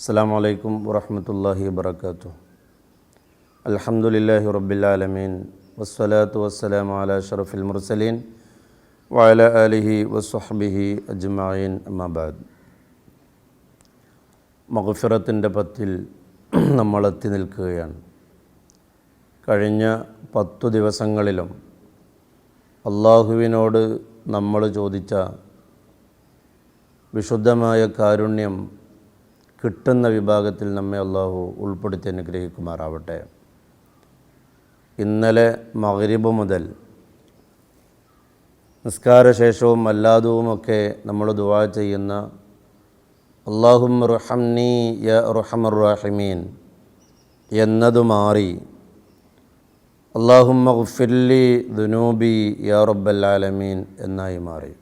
അസ്സലാമു അലൈക്കും വറഹ്മത്തുള്ളാഹി വബറകാതുഹു. അൽഹംദുലില്ലാഹി റബ്ബിൽ ആലമീൻ വസ്സലാത്തു വസ്സലാമു അലാ അഷ്റഫിൽ മുർസലീൻ വഅലാ ആലിഹി വസ്വഹ്ബിഹി അജ്മഈൻ. അമ്മാ ബഅദ്. മഗ്ഫിറത്തിൻ്റെ പത്തിൽ നമ്മൾ എത്തി നിൽക്കുകയാണ്. കഴിഞ്ഞ 10 ദിവസങ്ങളിലും അള്ളാഹുവിനോട് നമ്മൾ ചോദിച്ച വിശുദ്ധമായ കാരുണ്യം കിട്ടുന്ന വിഭാഗത്തിൽ നമ്മെ അള്ളാഹു ഉൾപ്പെടുത്തി അനുഗ്രഹിക്കുമാറാവട്ടെ. ഇന്നലെ മഗ്രിബ് മുതൽ നിസ്കാരശേഷവും അല്ലാതുമൊക്കെ നമ്മൾ ദുആ ചെയ്യുന്ന അല്ലാഹുമ്മ ർഹംനി യാ അർഹമർ റഹീമീൻ എന്നതു മാറി അല്ലാഹുമ്മ ഗ്ഫിർലി ദുനൂബി യാ റബ്ബൽ ആലമീൻ എന്നായി മാറി.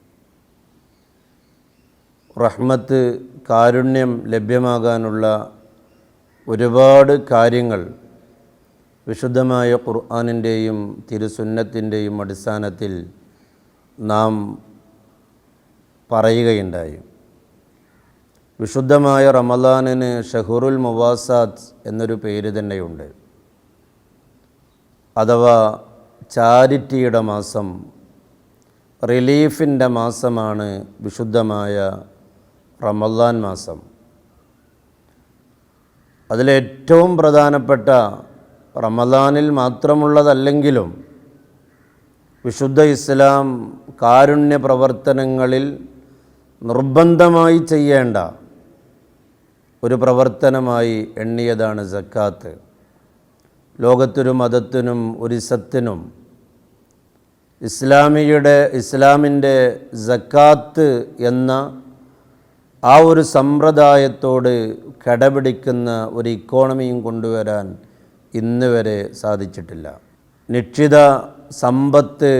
റഹ്മത്ത്, കാരുണ്യം ലഭ്യമാകാനുള്ള ഒരുപാട് കാര്യങ്ങൾ വിശുദ്ധമായ ഖുർആനിൻ്റെയും തിരുസുന്നത്തിൻ്റെയും അടിസ്ഥാനത്തിൽ നാം പറയുകയുണ്ടായി. വിശുദ്ധമായ റമളാനിന് ഷഹ്റുൽ മുവാസാത്ത് എന്നൊരു പേര് തന്നെയുണ്ട്. അഥവാ ചാരിറ്റിയുടെ മാസം, റിലീഫിൻ്റെ മാസമാണ് വിശുദ്ധമായ റമളാൻ മാസം. അതിലേറ്റവും പ്രധാനപ്പെട്ട റമളാനിൽ മാത്രമുള്ളതല്ലെങ്കിലും വിശുദ്ധ ഇസ്ലാം കാരുണ്യ പ്രവർത്തനങ്ങളിൽ നിർബന്ധമായി ചെയ്യേണ്ട ഒരു പ്രവർത്തനമായി എണ്ണിയതാണ് സക്കാത്ത്. ലോകത്തൊരു മതത്തിനും ഒരു ഇസത്തിനും ഇസ്ലാമിൻ്റെ സക്കാത്ത് എന്ന ആ ഒരു സമ്പ്രദായത്തോട് കടപിടിക്കുന്ന ഒരു ഇക്കോണമിയും കൊണ്ടുവരാൻ ഇന്ന് വരെ സാധിച്ചിട്ടില്ല. നിശ്ചിത സമ്പത്ത്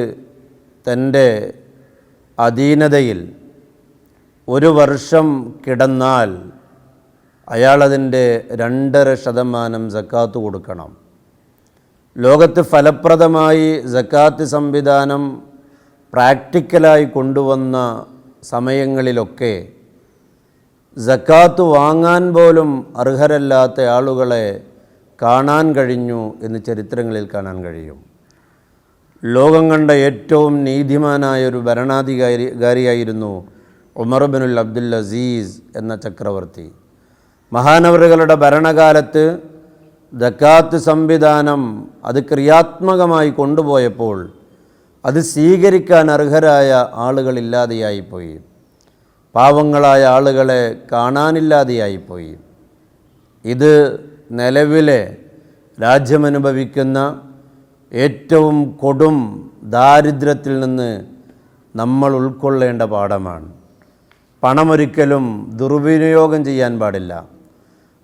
തൻ്റെ അധീനതയിൽ ഒരു വർഷം കിടന്നാൽ അയാളതിൻ്റെ 2.5% സക്കാത്ത് കൊടുക്കണം. ലോകത്ത് ഫലപ്രദമായി സക്കാത്ത് സംവിധാനം പ്രാക്ടിക്കലായി കൊണ്ടുവന്ന സമയങ്ങളിലൊക്കെ സക്കാത്ത് വാങ്ങാൻ പോലും അർഹരല്ലാത്ത ആളുകളെ കാണാൻ കഴിഞ്ഞു എന്ന് ചരിത്രങ്ങളിൽ കാണാൻ കഴിയും. ലോകം കണ്ട ഏറ്റവും നീതിമാനായൊരു ഭരണാധികാരിയായിരുന്നു ഉമർ ഇബ്നുൽ അബ്ദുൽ അസീസ് എന്ന ചക്രവർത്തി. മഹാനവറുകളുടെ ഭരണകാലത്ത് സക്കാത്ത് സംവിധാനം അത് ക്രിയാത്മകമായി കൊണ്ടുപോയപ്പോൾ അത് സ്വീകരിക്കാൻ അർഹരായ ആളുകളില്ലാതെയായിപ്പോയി. പാവങ്ങളായ ആളുകളെ കാണാനില്ലാതെയായിപ്പോയി. ഇത് നിലവിലെ രാജ്യമനുഭവിക്കുന്ന ഏറ്റവും കൊടും ദാരിദ്ര്യത്തിൽ നിന്ന് നമ്മൾ ഉൾക്കൊള്ളേണ്ട പാഠമാണ്. പണമൊരിക്കലും ദുർവിനിയോഗം ചെയ്യാൻ പാടില്ല.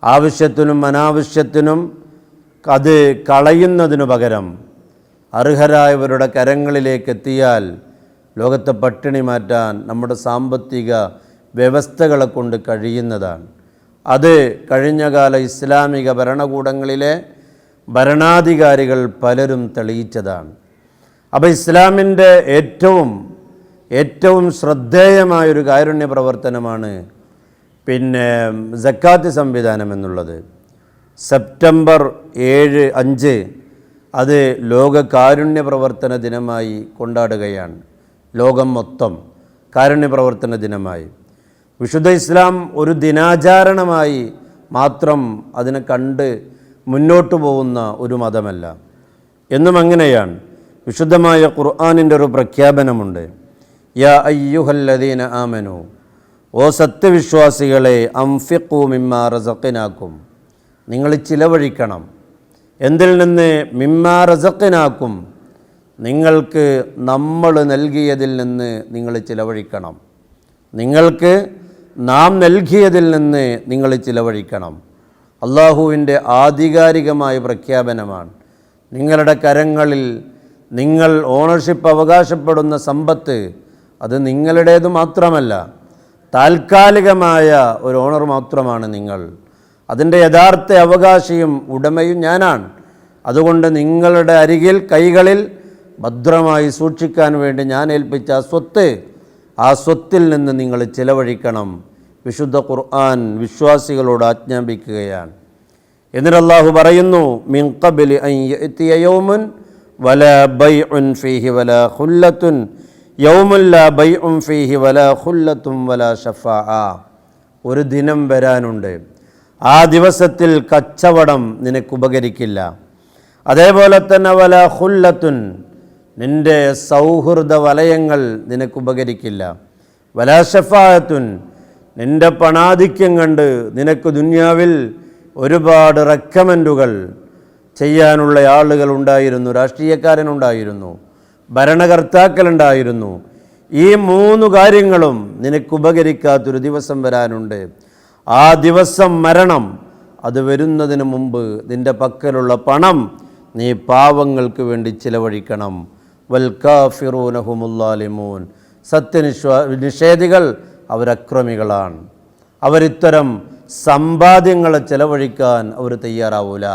ആവശ്യത്തിനും അനാവശ്യത്തിനും അത് കളയുന്നതിനു പകരം അർഹരായവരുടെ കരങ്ങളിലേക്ക് എത്തിയാൽ ലോകത്തെ പട്ടിണി മാറ്റാൻ നമ്മുടെ സാമ്പത്തിക വ്യവസ്ഥകളെ കൊണ്ട് കഴിയുന്നതാണ്. അത് കഴിഞ്ഞകാല ഇസ്ലാമിക ഭരണകൂടങ്ങളിലെ ഭരണാധികാരികൾ പലരും തെളിയിച്ചതാണ്. അപ്പോൾ ഇസ്ലാമിൻ്റെ ഏറ്റവും ശ്രദ്ധേയമായൊരു കാരുണ്യ പ്രവർത്തനമാണ് സക്കാത്ത് സംവിധാനം എന്നുള്ളത്. സെപ്റ്റംബർ 5 അത് ലോക കാരുണ്യ പ്രവർത്തന ദിനമായി കൊണ്ടാടുകയാണ്. ലോകം മൊത്തം കാരുണ്യ പ്രവർത്തന ദിനമായി. വിശുദ്ധ ഇസ്ലാം ഒരു ദിനാചരണമായി മാത്രം അതിനെ കണ്ട് മുന്നോട്ട് പോകുന്ന ഒരു മതമല്ല. എന്നും അങ്ങനെയാണ്. വിശുദ്ധമായ ഖുർആനിൻ്റെ ഒരു പ്രഖ്യാപനമുണ്ട്. യാ അയ്യുഹല്ലദീന ആമനു, ഓ സത്യവിശ്വാസികളെ, അംഫിഖൂ മിമ്മാ റസഖ്നാക്കും, നിങ്ങൾ ചിലവഴിക്കണം. എന്തിൽ നിന്ന്? മിമ്മാ റസഖ്നാക്കും, നിങ്ങൾക്ക് നമ്മൾ നൽകിയതിൽ നിന്ന് നിങ്ങൾ ചിലവഴിക്കണം. നിങ്ങൾക്ക് നാം നൽകിയതിൽ നിന്ന് നിങ്ങൾ ചിലവഴിക്കണം. അള്ളാഹുവിൻ്റെ ആധികാരികമായ പ്രഖ്യാപനമാണ്. നിങ്ങളുടെ കരങ്ങളിൽ നിങ്ങൾ ഓണർഷിപ്പ് അവകാശപ്പെടുന്ന സമ്പത്ത് അത് നിങ്ങളുടേത് മാത്രമല്ല, താൽക്കാലികമായ ഒരു ഓണർ മാത്രമാണ് നിങ്ങൾ. അതിൻ്റെ യഥാർത്ഥ അവകാശിയും ഉടമയും ഞാനാണ്. അതുകൊണ്ട് നിങ്ങളുടെ കൈകളിൽ ഭദ്രമായി സൂക്ഷിക്കാൻ വേണ്ടി ഞാൻ ഏൽപ്പിച്ച ആ സ്വത്തിൽ നിന്ന് നിങ്ങൾ ചിലവഴിക്കണം. വിശുദ്ധ ഖുർആൻ വിശ്വാസികളോട് ആജ്ഞാപിക്കുകയാണ്. എന്നിട്ട് അല്ലാഹു പറയുന്നു, മിൻ ഖബ്ലി അൻ യഅതിയ യൗമുൻ വലാ ബൈഉൻ ഫീഹി വലാ ഖുല്ലത്തുൻ യൗമുൻ ലാ ബൈഉൻ ഫീഹി വലാ ഖുല്ലത്തുൻ വലാ ശഫാഅ. ഒരു ദിനം വരാനുണ്ട്, ആ ദിവസത്തിൽ കച്ചവടം നിനക്കുപകരിക്കില്ല. അതേപോലെ തന്നെ വലാ ഖുല്ലത്തുൻ, നിൻ്റെ സൗഹൃദ വലയങ്ങൾ നിനക്കുപകരിക്കില്ല. വലാ ശഫാഅത്തുൻ, നിൻ്റെ പണാധിക്യം കണ്ട് നിനക്ക് ദുനിയാവിൽ ഒരുപാട് റെക്കമെൻഡുകൾ ചെയ്യാനുള്ള ആളുകൾ ഉണ്ടായിരുന്നു, രാഷ്ട്രീയക്കാരനുണ്ടായിരുന്നു, ഭരണകർത്താക്കളുണ്ടായിരുന്നു. ഈ 3 കാര്യങ്ങളും നിനക്കുപകരിക്കാത്തൊരു ദിവസം വരാനുണ്ട്. ആ ദിവസം മരണം. അത് വരുന്നതിന് മുമ്പ് നിൻ്റെ പക്കലുള്ള പണം നീ പാവങ്ങൾക്ക് വേണ്ടി ചിലവഴിക്കണം. വൽ കാഫിറൂന ഹുമുൽ ളാലിമൂൻ, നിഷേധികൾ അവരക്രമികളാണ്. അവരിത്തരം സമ്പാദ്യങ്ങളെ ചെലവഴിക്കാൻ അവർ തയ്യാറാവൂല.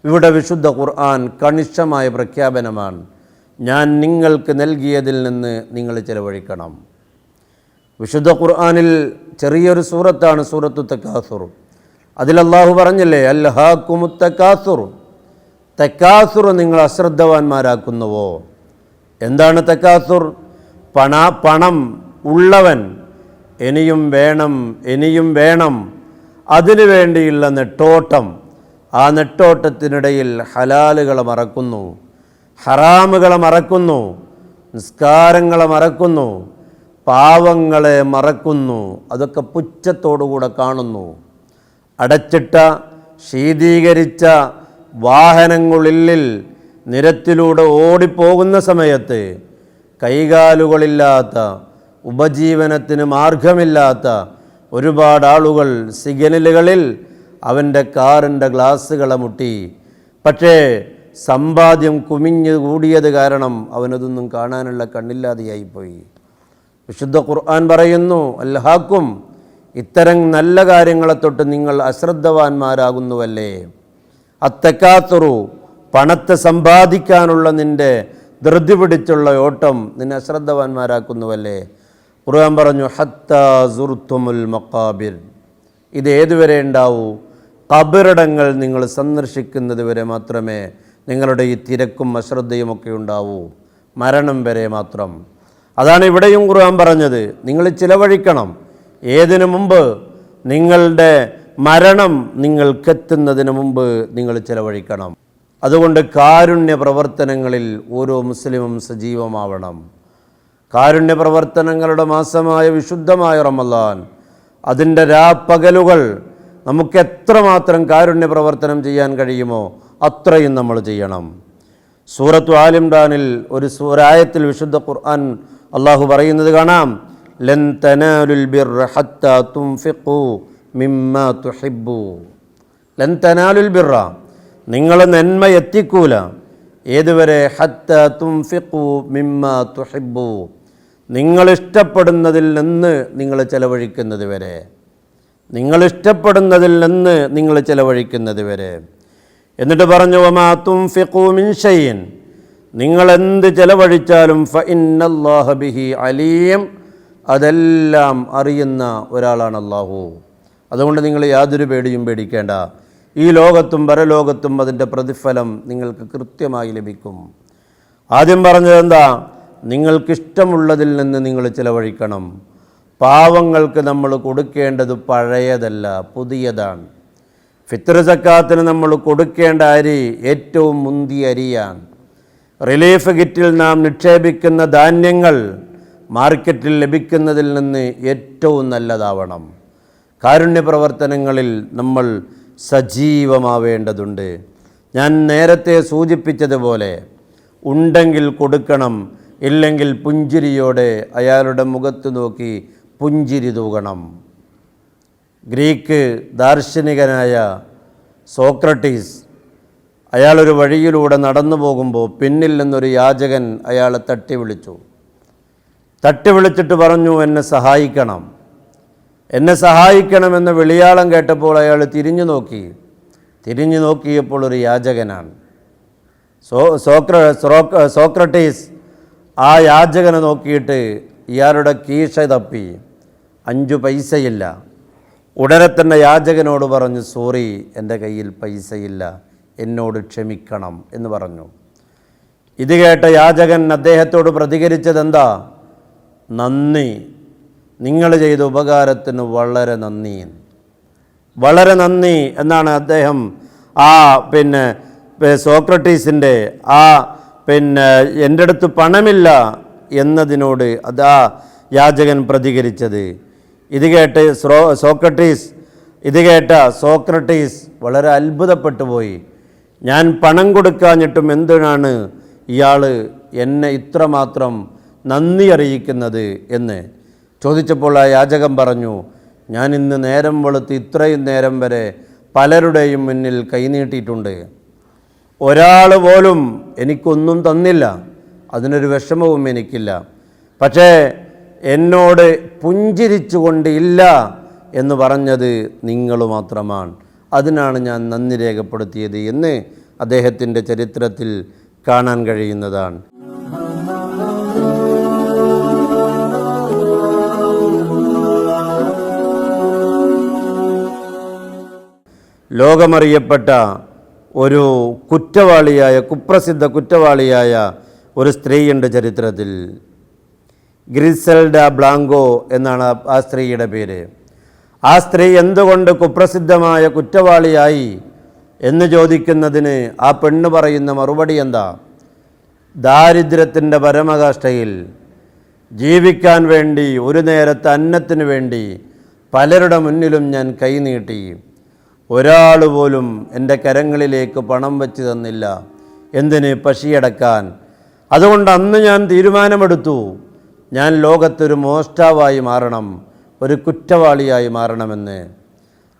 ഇവിടെ വിശുദ്ധ ഖുർആൻ കണിശമായ പ്രഖ്യാപനമാണ്, ഞാൻ നിങ്ങൾക്ക് നൽകിയതിൽ നിന്ന് നിങ്ങൾ ചെലവഴിക്കണം. വിശുദ്ധ ഖുർആനിൽ ചെറിയൊരു സൂറത്താണ് സൂറത്തു തക്കാസുർ. അതിൽ അല്ലാഹു പറഞ്ഞില്ലേ, അൽഹാക്കുമുത് തക്കാസുർ, തക്കാസുർ നിങ്ങൾ അശ്രദ്ധവാന്മാരാക്കുന്നുവോ. എന്താണ് തക്കാസുർ? പണം ഉള്ളവൻ ഇനിയും വേണം, ഇനിയും വേണം, അതിനു വേണ്ടിയുള്ള നെട്ടോട്ടം. ആ നെട്ടോട്ടത്തിനിടയിൽ ഹലാലുകളെ മറക്കുന്നു, ഹറാമുകളെ മറക്കുന്നു, നിസ്കാരങ്ങളെ മറക്കുന്നു, പാവങ്ങളെ മറക്കുന്നു. അതൊക്കെ പുച്ഛത്തോടുകൂടെ കാണുന്നു. അടച്ചിട്ട ശീതീകരിച്ച വാഹനങ്ങളുള്ളിൽ നിരത്തിലൂടെ ഓടിപ്പോകുന്ന സമയത്ത് കൈകാലുകളില്ലാത്ത, ഉപജീവനത്തിന് മാർഗമില്ലാത്ത ഒരുപാട് ആളുകൾ സിഗ്നലുകളിൽ അവൻ്റെ കാറിൻ്റെ ഗ്ലാസ്സുകളെ മുട്ടി. പക്ഷേ സമ്പാദ്യം കുമിഞ്ഞു കൂടിയത് കാരണം അവനതൊന്നും കാണാനുള്ള കണ്ണില്ലാതെയായിപ്പോയി. വിശുദ്ധ ഖുർആൻ പറയുന്നു, അൽഹാക്കും, ഇത്തരം നല്ല കാര്യങ്ങളെ തൊട്ട് നിങ്ങൾ അശ്രദ്ധവാന്മാരാകുന്നുവല്ലേ. അത്തക്കാത്തുറു, പണത്തെ സമ്പാദിക്കാനുള്ള നിൻ്റെ ധൃതി പിടിച്ചുള്ള ഓട്ടം നിന്നെ അശ്രദ്ധവാന്മാരാക്കുന്നുവല്ലേ. ഖുർആൻ പറഞ്ഞു, ഹത്താ സുർത്തുമുൽ മഖാബിർ, ഇത് ഏതുവരെ ഉണ്ടാവൂ? ഖബറിടങ്ങൾ നിങ്ങൾ സന്ദർശിക്കുന്നത് വരെ മാത്രമേ നിങ്ങളുടെ ഈ തിരക്കും അശ്രദ്ധയുമൊക്കെ ഉണ്ടാവൂ. മരണം വരെ മാത്രം. അതാണ് ഇവിടെയും ഖുർആൻ പറഞ്ഞത്, നിങ്ങൾ ചിലവഴിക്കണം. ഏതിനു മുമ്പ്? നിങ്ങളുടെ മരണം നിങ്ങൾക്കെത്തുന്നതിന് മുമ്പ് നിങ്ങൾ ചിലവഴിക്കണം. അതുകൊണ്ട് കാരുണ്യ പ്രവർത്തനങ്ങളിൽ ഓരോ മുസ്ലിമും സജീവമാവണം. കാരുണ്യ പ്രവർത്തനങ്ങളുടെ മാസമായ വിശുദ്ധമായ റമളാൻ, അതിൻ്റെ രാപ്പകലുകൾ നമുക്ക് എത്രമാത്രം കാരുണ്യ പ്രവർത്തനം ചെയ്യാൻ കഴിയുമോ അത്രയും നമ്മൾ ചെയ്യണം. സൂറത്തു ആലിംറാനിൽ ഒരു ആയത്തിൽ വിശുദ്ധ ഖുർആൻ അള്ളാഹു പറയുന്നത് കാണാം, ലൻ തനാലുൽ ബിർറ ഹത്താ തുൻഫിഖു മിമ്മാ തുഹിബ്ബു. ലൻ തനാലുൽ ബിർറ, നിങ്ങൾ നന്മ എത്തിക്കൂല. ഏതുവരെ? ഹത്താ തുൻഫിഖു മിമ്മാ തുഹിബ്ബു, നിങ്ങളിഷ്ടപ്പെടുന്നതിൽ നിന്ന് നിങ്ങൾ ചെലവഴിക്കുന്നത് വരെ. നിങ്ങളിഷ്ടപ്പെടുന്നതിൽ നിന്ന് നിങ്ങൾ ചെലവഴിക്കുന്നത് വരെ. എന്നിട്ട് പറഞ്ഞു, വമാ തുൻഫിഖു മിൻ ഷൈഇൻ, നിങ്ങളെന്ത് ചെലവഴിച്ചാലും ഫഇന്നല്ലാഹ ബിഹി അലീം, അതെല്ലാം അറിയുന്ന ഒരാളാണ് അല്ലാഹു. അതുകൊണ്ട് നിങ്ങൾ യാതൊരു പേടിയും പേടിക്കേണ്ട. ഈ ലോകത്തും പരലോകത്തും അതിൻ്റെ പ്രതിഫലം നിങ്ങൾക്ക് കൃത്യമായി ലഭിക്കും. ആദ്യം പറഞ്ഞത് എന്താ? നിങ്ങൾക്കിഷ്ടമുള്ളതിൽ നിന്ന് നിങ്ങൾ ചിലവഴിക്കണം. പാവങ്ങൾക്ക് നമ്മൾ കൊടുക്കേണ്ടത് പഴയതല്ല, പുതിയതാണ്. ഫിത്ർ സക്കാത്തിന് നമ്മൾ കൊടുക്കേണ്ട അരി ഏറ്റവും മുന്തിയ അരിയാണ്. റിലീഫ് കിറ്റിൽ നാം നിക്ഷേപിക്കുന്ന ധാന്യങ്ങൾ മാർക്കറ്റിൽ ലഭിക്കുന്നതിൽ നിന്ന് ഏറ്റവും നല്ലതാവണം. കാരുണ്യ പ്രവർത്തനങ്ങളിൽ നമ്മൾ സജീവമാവേണ്ടതുണ്ട്. ഞാൻ നേരത്തെ സൂചിപ്പിച്ചതുപോലെ ഉണ്ടെങ്കിൽ കൊടുക്കണം, ഇല്ലെങ്കിൽ പുഞ്ചിരിയോടെ അയാളുടെ മുഖത്ത് നോക്കി പുഞ്ചിരി തൂകണം. ഗ്രീക്ക് ദാർശനികനായ സോക്രട്ടീസ്, അയാളൊരു വഴിയിലൂടെ നടന്നു പോകുമ്പോൾ പിന്നിൽ നിന്നൊരു യാചകൻ അയാളെ തട്ടി വിളിച്ചിട്ട് പറഞ്ഞു, എന്നെ സഹായിക്കണം, എന്നെ സഹായിക്കണമെന്ന വിളിയാളം കേട്ടപ്പോൾ അയാൾ തിരിഞ്ഞു നോക്കിയപ്പോൾ ഒരു യാചകനാണ്. സോക്രട്ടീസ് ആ യാചകനെ നോക്കിയിട്ട് ഇയാളുടെ കീശ തപ്പി. 5 പൈസയില്ല, ഉടനെ തന്നെ യാചകനോട് പറഞ്ഞു, സോറി, എൻ്റെ കയ്യിൽ പൈസയില്ല, എന്നോട് ക്ഷമിക്കണം എന്ന് പറഞ്ഞു. ഇത് കേട്ട യാചകൻ അദ്ദേഹത്തോട് പ്രതികരിച്ചതെന്താ? നന്ദി, നിങ്ങൾ ചെയ്ത ഉപകാരത്തിന് വളരെ നന്ദി, വളരെ നന്ദി എന്നാണ് അദ്ദേഹം സോക്രട്ടീസിൻ്റെ എൻ്റെ അടുത്ത് പണമില്ല എന്നതിനോട് യാചകൻ പ്രതികരിച്ചത്. ഇത് കേട്ട സോക്രട്ടീസ് വളരെ അത്ഭുതപ്പെട്ടു പോയി. ഞാൻ പണം കൊടുക്കാഞ്ഞിട്ടും എന്തിനാണ് ഇയാൾ എന്നെ ഇത്രമാത്രം നന്ദി അറിയിക്കുന്നത് എന്ന് ചോദിച്ചപ്പോൾ ആ യാചകൻ പറഞ്ഞു, ഞാൻ ഇന്ന് നേരം വെളുത്ത് ഇത്രയും നേരം വരെ പലരുടെയും മുന്നിൽ കൈനീട്ടിയിട്ടുണ്ട്, ഒരാൾ പോലും എനിക്കൊന്നും തന്നില്ല, അതിനൊരു വിഷമവും എനിക്കില്ല. പക്ഷേ എന്നോട് പുഞ്ചിരിച്ചുകൊണ്ട് ഇല്ല എന്ന് പറഞ്ഞത് നിങ്ങൾ മാത്രമാണ്, അതിനാണ് ഞാൻ നന്ദി രേഖപ്പെടുത്തിയത് എന്ന് അദ്ദേഹത്തിൻ്റെ ചരിത്രത്തിൽ കാണാൻ കഴിയുന്നതാണ്. ലോകമറിയപ്പെട്ട ഒരു കുപ്രസിദ്ധ കുറ്റവാളിയായ ഒരു സ്ത്രീയുണ്ട് ചരിത്രത്തിൽ. ഗ്രിസെൽഡ ബ്ലാങ്കോ എന്നാണ് ആ സ്ത്രീയുടെ പേര്. ആ സ്ത്രീ എന്തുകൊണ്ട് കുപ്രസിദ്ധമായ കുറ്റവാളിയായി എന്ന് ചോദിക്കുന്നതിന് ആ പെണ്ണ് പറയുന്ന മറുപടി എന്താ? ദാരിദ്ര്യത്തിൻ്റെ പരമകാഷ്ഠയിൽ ജീവിക്കാൻ വേണ്ടി, ഒരു നേരത്തെ അന്നത്തിന് വേണ്ടി പലരുടെ മുന്നിലും ഞാൻ കൈനീട്ടി, ഒരാൾ പോലും എൻ്റെ കരങ്ങളിലേക്ക് പണം വെച്ച് തന്നില്ല, എന്തിന്? പശിയടക്കാൻ. അതുകൊണ്ട് അന്ന് ഞാൻ തീരുമാനമെടുത്തു, ഞാൻ ലോകത്തൊരു മോഷ്ടാവായി മാറണം, ഒരു കുറ്റവാളിയായി മാറണമെന്ന്.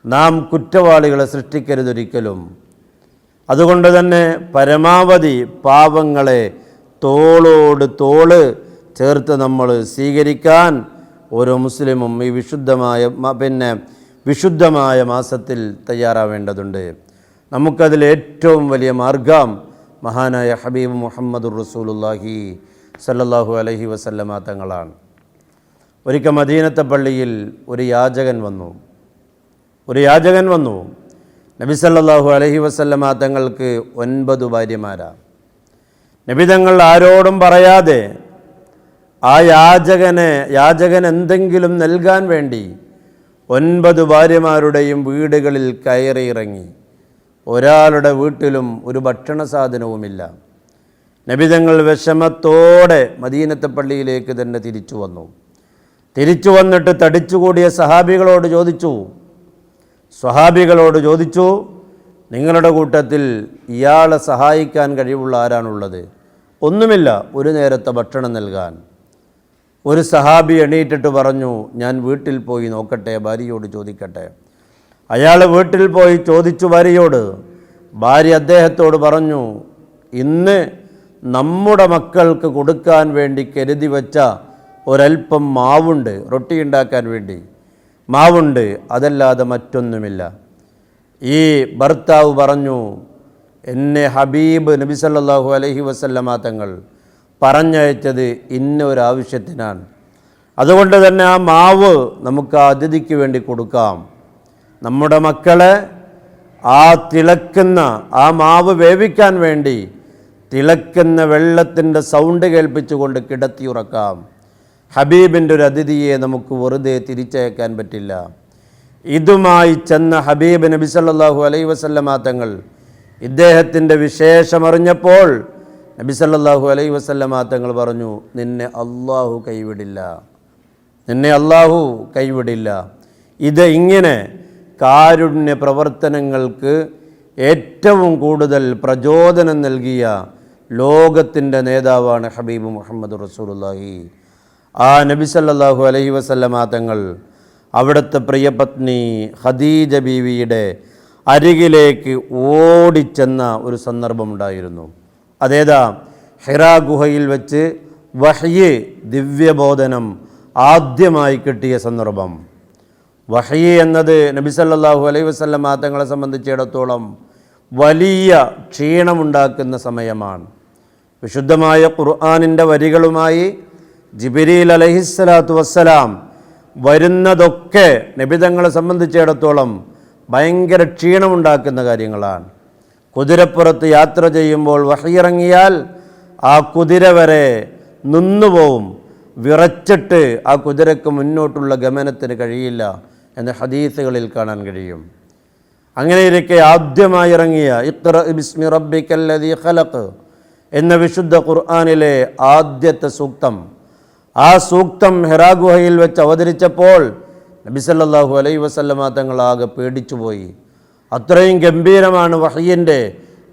നാം കുറ്റവാളികളെ സൃഷ്ടിക്കരുതൊരിക്കലും. അതുകൊണ്ട് തന്നെ പരമാവധി പാവങ്ങളെ തോളോട് തോള് ചേർത്ത് നമ്മൾ സ്വീകരിക്കാൻ ഓരോ മുസ്ലിമും ഈ വിശുദ്ധമായ മാസത്തിൽ തയ്യാറാവേണ്ടതുണ്ട്. നമുക്കതിൽ ഏറ്റവും വലിയ മാർഗം മഹാനായ ഹബീബ് മുഹമ്മദുർ റസൂലുള്ളാഹി സല്ലല്ലാഹു അലൈഹി വസല്ലമ തങ്ങളാണ്. ഒരിക്കൽ മദീനത്തെ പള്ളിയിൽ ഒരു യാചകൻ വന്നു. നബി സല്ലല്ലാഹു അലൈഹി വസല്ലമ തങ്ങൾക്ക് 9 ഭാര്യമാരാണ്. നബി തങ്ങൾ ആരോടും പറയാതെ ആ യാചകൻ എന്തെങ്കിലും നൽകാൻ വേണ്ടി 9 ഭാര്യമാരുടെയും വീടുകളിൽ കയറിയിറങ്ങി. ഒരാളുടെ വീട്ടിലും ഒരു ഭക്ഷണ സാധനവുമില്ല. നബി തങ്ങൾ വിഷമത്തോടെ മദീനത്തെ പള്ളിയിലേക്ക് തന്നെ തിരിച്ചു വന്നിട്ട് തടിച്ചുകൂടിയ സ്വഹാബികളോട് ചോദിച്ചു, നിങ്ങളുടെ കൂട്ടത്തിൽ ഇയാളെ സഹായിക്കാൻ കഴിവുള്ള ആരാണുള്ളത്? ഒന്നുമില്ല, ഒരു നേരത്തെ ഭക്ഷണം നൽകാൻ. ഒരു സഹാബി എണീറ്റിട്ട് പറഞ്ഞു, ഞാൻ വീട്ടിൽ പോയി നോക്കട്ടെ, ഭാര്യയോട് ചോദിക്കട്ടെ. അയാൾ വീട്ടിൽ പോയി ചോദിച്ചു ഭാര്യയോട്. ഭാര്യ അദ്ദേഹത്തോട് പറഞ്ഞു, ഇന്ന് നമ്മുടെ മക്കൾക്ക് കൊടുക്കാൻ വേണ്ടി കരുതി വച്ച ഒരൽപ്പം മാവുണ്ട്, റൊട്ടി ഉണ്ടാക്കാൻ വേണ്ടി മാവുണ്ട്, അതല്ലാതെ മറ്റൊന്നുമില്ല. ഈ ഭർത്താവ് പറഞ്ഞു, എന്നെ ഹബീബ് നബി സല്ലല്ലാഹു അലൈഹി വസല്ലമ തങ്ങൾ പറഞ്ഞയച്ചത് ഇന്ന ഒരു ആവശ്യത്തിനാണ്. അതുകൊണ്ട് തന്നെ ആ മാവ് നമുക്ക് ആ അതിഥിക്ക് വേണ്ടി കൊടുക്കാം. നമ്മുടെ മക്കളെ ആ മാവ് വേവിക്കാൻ വേണ്ടി തിളക്കുന്ന വെള്ളത്തിൻ്റെ സൗണ്ട് കേൾപ്പിച്ചുകൊണ്ട് കിടത്തിയുറക്കാം. ഹബീബിൻ്റെ ഒരു അതിഥിയെ നമുക്ക് വെറുതെ തിരിച്ചയക്കാൻ പറ്റില്ല. ഇതുമായി ചെന്ന ഹബീബ് നബി സല്ലല്ലാഹു അലൈഹി വസല്ലമ തങ്ങൾ ഇദ്ദേഹത്തിൻ്റെ വിശേഷമറിഞ്ഞപ്പോൾ നബി സല്ലല്ലാഹു അലൈഹി വസല്ലമ തങ്ങൾ പറഞ്ഞു, നിന്നെ അല്ലാഹു കൈവിടില്ല. ഇത് ഇങ്ങനെ കാരുണ്യ പ്രവർത്തനങ്ങൾക്ക് ഏറ്റവും കൂടുതൽ പ്രചോദനം നൽകിയ ലോകത്തിൻ്റെ നേതാവാണ് ഹബീബ് മുഹമ്മദ് റസൂലുള്ളാഹി. ആ നബി സല്ലല്ലാഹു അലൈഹി വസല്ലമ തങ്ങൾ അവിടുത്തെ പ്രിയപത്നി ഖദീജ ബീവിയുടെ അരികിലേക്ക് ഓടിച്ചെന്ന ഒരു സന്ദർഭമുണ്ടായിരുന്നു. അതേതാ? ഹിറാ ഗുഹയിൽ വെച്ച് വഹ്യ് ദിവ്യബോധനം ആദ്യമായി കിട്ടിയ സന്ദർഭം. വഹ്യ് എന്നത് നബി സല്ലല്ലാഹു അലൈഹി വസല്ലമ തങ്ങളെ സംബന്ധിച്ചിടത്തോളം വലിയ ക്ഷീണമുണ്ടാക്കുന്ന സമയമാണ്. വിശുദ്ധമായ ഖുർആനിൻ്റെ വരികളുമായി ജിബ്രീൽ അലൈഹിസ്സലാത്തു വസ്സലാം വരുന്നതൊക്കെ നബിതങ്ങളെ സംബന്ധിച്ചിടത്തോളം ഭയങ്കര ക്ഷീണമുണ്ടാക്കുന്ന കാര്യങ്ങളാണ്. കുതിരപ്പുറത്ത് യാത്ര ചെയ്യുമ്പോൾ വഹയിറങ്ങിയാൽ ആ കുതിര വരെ നിന്നുപോവും, വിറച്ചിട്ട് ആ കുതിരക്ക് മുന്നോട്ടുള്ള ഗമനത്തിന് കഴിയില്ല എന്ന് ഹദീസുകളിൽ കാണാൻ കഴിയും. അങ്ങനെയിരിക്കെ ആദ്യമായി ഇറങ്ങിയ ഇഖ്റ ബിസ്മി റബ്ബിക്കല്ലദീ ഖലഖ് എന്ന വിശുദ്ധ ഖുർആനിലെ ആദ്യത്തെ സൂക്തം, ആ സൂക്തം ഹിറാ ഗുഹയിൽ വെച്ച് അവതരിച്ചപ്പോൾ നബി സല്ലല്ലാഹു അലൈഹി വസല്ലമ തങ്ങളാകെ പേടിച്ചുപോയി. അത്രയും ഗംഭീരമാണ് വഹയിൻ്റെ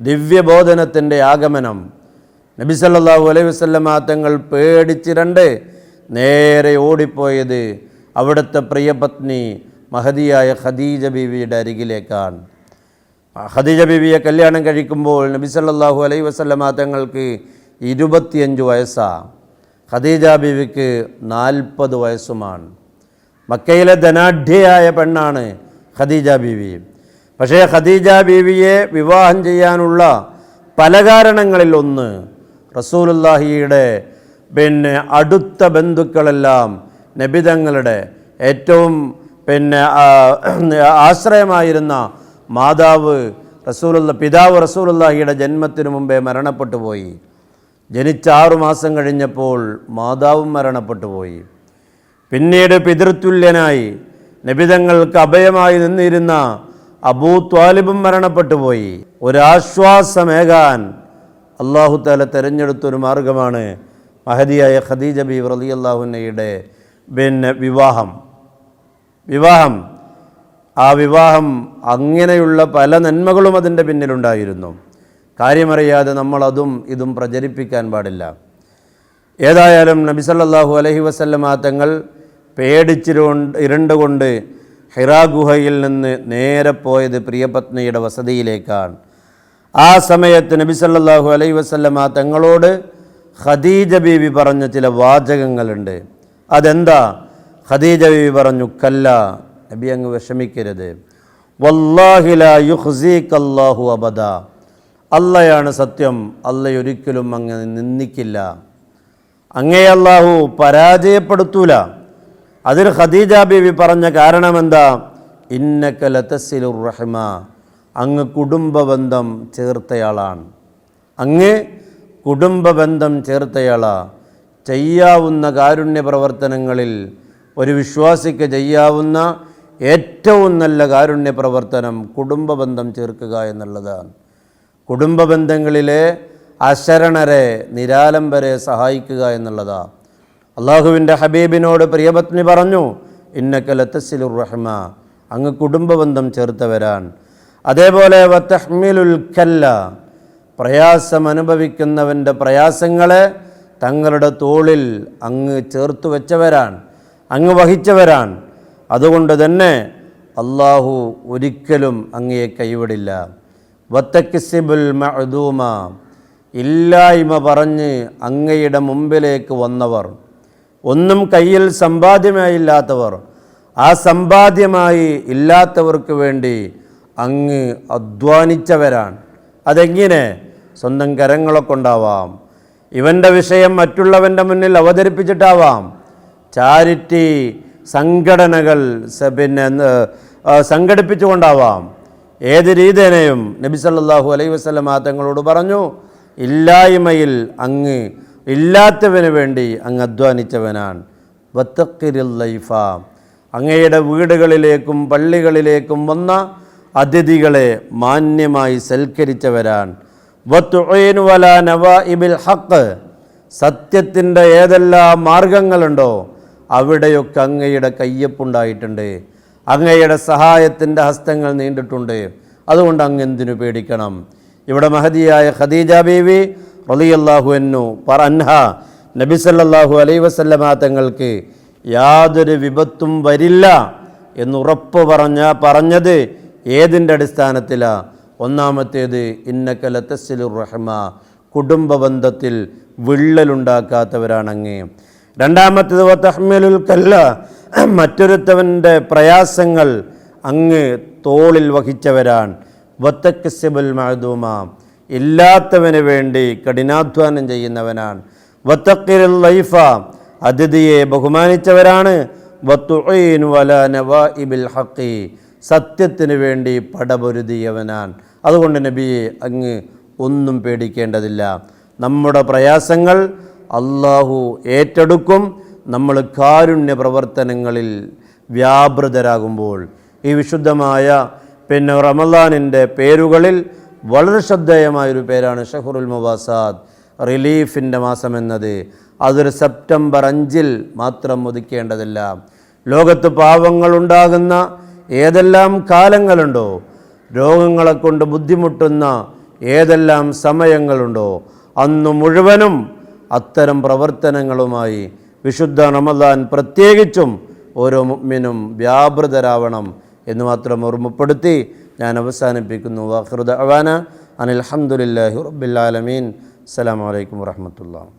ദിവ്യബോധനത്തിൻ്റെ ആഗമനം. നബി സല്ലല്ലാഹു അലൈഹി വസല്ലമ തങ്ങൾ പേടിച്ചിരണ്ട് നേരെ ഓടിപ്പോയത് അവിടുത്തെ പ്രിയപത്നി മഹദിയായ ഖദീജ ബീവിയുടെ അരികിലേക്കാണ്. ഖദീജ ബീവിയെ കല്യാണം കഴിക്കുമ്പോൾ നബി സല്ലല്ലാഹു അലൈഹി വസല്ലമ തങ്ങൾക്ക് 25 വയസ്സാണ്. ഖദീജ ബീവിക്ക് 40 വയസ്സുമാണ്. മക്കയിലെ ധനാഢ്യയായ പെണ്ണാണ് ഖദീജ ബീവി. പക്ഷേ ഖദീജ ബീവിയെ വിവാഹം ചെയ്യാനുള്ള പല കാരണങ്ങളിൽ ഒന്ന്, റസൂലുള്ളാഹിയുടെ അടുത്ത ബന്ധുക്കളെല്ലാം നബിതങ്ങളുടെ ഏറ്റവും ആശ്രയമായിരുന്ന പിതാവ് റസൂലുള്ളാഹിയുടെ ജന്മത്തിനു മുമ്പേ മരണപ്പെട്ടു പോയി. ജനിച്ച 6 മാസം കഴിഞ്ഞപ്പോൾ മാതാവും മരണപ്പെട്ടു പോയി. പിന്നീട് പിതൃതുല്യനായി നബിതങ്ങൾക്ക് അഭയമായി നിന്നിരുന്ന അബൂ ത്വാലിബും മരണപ്പെട്ടു പോയി. ഒരാശ്വാസമേകാൻ അല്ലാഹു തആല തിരഞ്ഞെടുത്തൊരു മാർഗമാണ് മഹദിയായ ഖദീജ ബീവി റളിയല്ലാഹു അൻഹയുടെ വിവാഹം. ആ വിവാഹം അങ്ങനെയുള്ള പല നന്മകളും അതിൻ്റെ പിന്നിലുണ്ടായിരുന്നു. കാര്യമറിയാതെ നമ്മൾ അതും ഇതും പ്രചരിപ്പിക്കാൻ പാടില്ല. ഏതായാലും നബി സല്ലല്ലാഹു അലൈഹി വസല്ലമ തങ്ങൾ ഇരുണ്ടുകൊണ്ട് ഹിറാ ഗുഹയിൽ നിന്ന് നേരെ പോയത് പ്രിയപത്നിയുടെ വസതിയിലേക്കാണ്. ആ സമയത്ത് നബി സല്ലല്ലാഹു അലൈഹി വസല്ലമ തങ്ങളോട് ഖദീജ ബീവി പറഞ്ഞ ചില വാചകങ്ങളുണ്ട്. അതെന്താ? ഖദീജ ബീവി പറഞ്ഞു, കല്ല, നബി അങ്ങ് വിഷമിക്കരുത്, വല്ലാഹി ലാ യുഖ്സികല്ലാഹു അബദാ, അള്ളയാണ് സത്യം, അള്ളയൊരിക്കലും അങ്ങ് നിന്ദിക്കില്ല, അങ്ങേ അല്ലാഹു പരാജയപ്പെടുത്തൂല. അതിൽ ഖദീജ ബീവി പറഞ്ഞ കാരണമെന്താ? ഇന്നക ലതസിലുർ റഹ്മ, അങ്ങ് കുടുംബബന്ധം ചേർത്തയാളാണ്, അങ്ങ് കുടുംബബന്ധം ചേർത്തയാളാ. ചെയ്യാവുന്ന കാരുണ്യ പ്രവർത്തനങ്ങളിൽ ഒരു വിശ്വാസിക്ക് ചെയ്യാവുന്ന ഏറ്റവും നല്ല കാരുണ്യ പ്രവർത്തനം കുടുംബബന്ധം ചേർക്കുക എന്നുള്ളതാണ്. കുടുംബബന്ധങ്ങളിലെ അശരണരെ, നിരാലംബരെ സഹായിക്കുക എന്നുള്ളതാണ്. അള്ളാഹുവിൻ്റെ ഹബീബിനോട് പ്രിയപത്നി പറഞ്ഞു, ഇന്നക ലതസിലുർ റഹ്മ, അങ്ങ് കുടുംബബന്ധം ചേർത്തവരാൻ. അതേപോലെ വതഹ്മിലുൽ കല്ല, പ്രയാസം അനുഭവിക്കുന്നവൻ്റെ പ്രയാസങ്ങളെ തങ്ങളുടെ തോളിൽ അങ്ങ് ചേർത്തു വെച്ചവരാണ്, അങ്ങ് വഹിച്ചവരാണ്. അതുകൊണ്ട് തന്നെ അള്ളാഹു ഒരിക്കലും അങ്ങയെ കൈവിടില്ല. വതക്സിബുൽ മഅദൂമ, ഇല്ലായ്മ പറഞ്ഞ് അങ്ങയുടെ മുമ്പിലേക്ക് വന്നവർ, ഒന്നും കയ്യിൽ സമ്പാദ്യമായില്ലാത്തവർ, ആ സമ്പാദ്യമായി ഇല്ലാത്തവർക്ക് വേണ്ടി അങ്ങ് അധ്വാനിച്ചവരാണ്. അതെങ്ങനെ? സ്വന്തം കരങ്ങളെ കൊണ്ടാവാം, ഇവൻ്റെ വിഷയം മറ്റുള്ളവൻ്റെ മുന്നിൽ അവതരിപ്പിച്ചിട്ടാവാം, ചാരിറ്റി സംഘടനകൾ സംഘടിപ്പിച്ചുകൊണ്ടാവാം. ഏത് രീതിയിനെയും നബി സല്ലല്ലാഹു അലൈഹി വസല്ലമ തങ്ങളോട് പറഞ്ഞു, ഇല്ലായ്മയിൽ അങ്ങ് ഇല്ലാത്തവന് വേണ്ടി അങ്ങ് അധ്വാനിച്ചവനാണ്. വത്തഖിരിൽ ലൈഫ, അങ്ങയുടെ വീടുകളിലേക്കും പള്ളികളിലേക്കും വന്ന അതിഥികളെ മാന്യമായി സൽക്കരിച്ചവരാണ്. വതുഈനു വലാ നവാഇബിൽ ഹഖ്, സത്യത്തിൻ്റെ ഏതെല്ലാം മാർഗങ്ങളുണ്ടോ അവിടെയൊക്കെ അങ്ങയുടെ കയ്യൊപ്പുണ്ടായിട്ടുണ്ട്, അങ്ങയുടെ സഹായത്തിൻ്റെ ഹസ്തങ്ങൾ നീണ്ടിട്ടുണ്ട്. അതുകൊണ്ട് അങ്ങ് എന്തിനു പേടിക്കണം? ഇവിടെ മഹദിയായ ഖദീജ ബീവി റളിയല്ലാഹു അൻഹ നബി സല്ലല്ലാഹു അലൈഹി വസല്ലമ തങ്ങൾക്ക് യാതൊരു വിപത്തും വരില്ല എന്നുറപ്പ് പറഞ്ഞത് ഏതിൻ്റെ അടിസ്ഥാനത്തിലാണ്? ഒന്നാമത്തേത് ഇന്നക ലതസിലുർ റഹ്മ, കുടുംബബന്ധത്തിൽ വിള്ളലുണ്ടാക്കാത്തവരാണങ്ങ്. രണ്ടാമത്തേത് വതഹ്മിലുൽ കല്ല, മറ്റൊരുത്തവൻ്റെ പ്രയാസങ്ങൾ അങ്ങ് തോളിൽ വഹിച്ചവരാണ്. വതക്സിബുൽ മഅദൂമ, ഇല്ലാത്തവന് വേണ്ടി കഠിനാധ്വാനം ചെയ്യുന്നവനാണ്. വതഖിറുൽ ലൈഫ, അതിഥിയെ ബഹുമാനിച്ചവരാണ്. വതുഈനു അലാ നവാഇബിൽ ഹഖി, സത്യത്തിന് വേണ്ടി പടപൊരുതിയവനാൻ. അതുകൊണ്ട് നബിയെ അങ്ങ് ഒന്നും പേടിക്കേണ്ടതില്ല. നമ്മുടെ പ്രയാസങ്ങൾ അള്ളാഹു ഏറ്റെടുക്കും. നമ്മൾ കാരുണ്യ പ്രവർത്തനങ്ങളിൽ വ്യാപൃതരാകുമ്പോൾ. ഈ വിശുദ്ധമായ റമളാനിൻ്റെ പേരുകളിൽ വളരെ ശ്രദ്ധേയമായൊരു പേരാണ് ഷഹ്റുൽ മുവാസാത്ത്, റിലീഫിൻ്റെ മാസം എന്നത്. അതൊരു സെപ്റ്റംബർ 5 മാത്രം ഒതുക്കേണ്ടതില്ല. ലോകത്ത് പാവങ്ങളുണ്ടാകുന്ന ഏതെല്ലാം കാലങ്ങളുണ്ടോ, രോഗങ്ങളെ കൊണ്ട് ബുദ്ധിമുട്ടുന്ന ഏതെല്ലാം സമയങ്ങളുണ്ടോ, അന്നു മുഴുവനും അത്തരം പ്രവർത്തനങ്ങളുമായി വിശുദ്ധ റമളാൻ പ്രത്യേകിച്ചും ഓരോ മുഅ്മിനും വ്യാപൃതരാവണം എന്ന് മാത്രം ഓർമ്മപ്പെടുത്തി ഞാൻ അവസാനിപ്പിക്കുന്നു. വാഖിറു ദഅവാന അനിൽ ഹംദുലില്ലാഹി റബ്ബിൽ ആലമീൻ. അസ്സലാമു അലൈക്കും വറഹ്മത്തുള്ളാഹി.